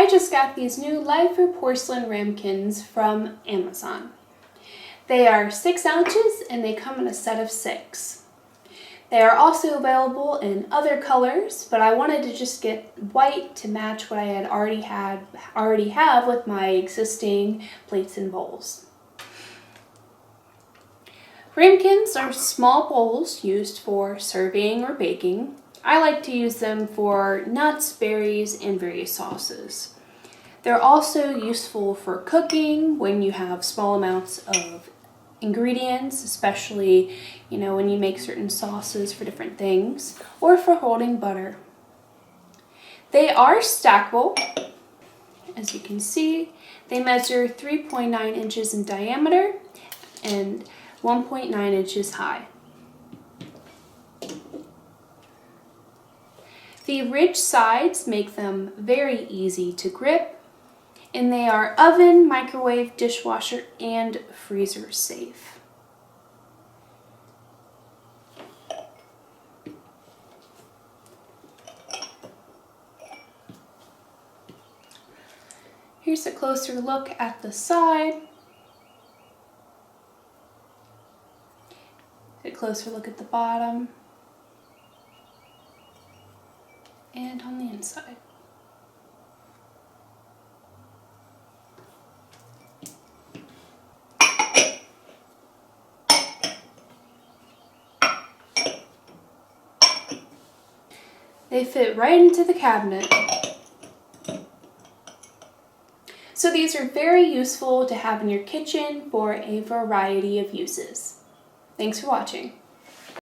just got these new Lifver porcelain ramekins from Amazon. They are 6 ounces and they come in a set of 6. They are also available in other colors, but I wanted to just get white to match what I had already have with my existing plates and bowls. Ramekins are small bowls used for serving or baking. I like to use them for nuts, berries, and various sauces. They're also useful for cooking when you have small amounts of ingredients, especially, when you make certain sauces for different things, or for holding butter. They are stackable. As you can see, they measure 3.9 inches in diameter and 1.9 inches high. The ridged sides make them very easy to grip, and they are oven, microwave, dishwasher, and freezer safe. Here's a closer look at the side. A closer look at the bottom. And on the inside. They fit right into the cabinet. So these are very useful to have in your kitchen for a variety of uses. Thanks for watching.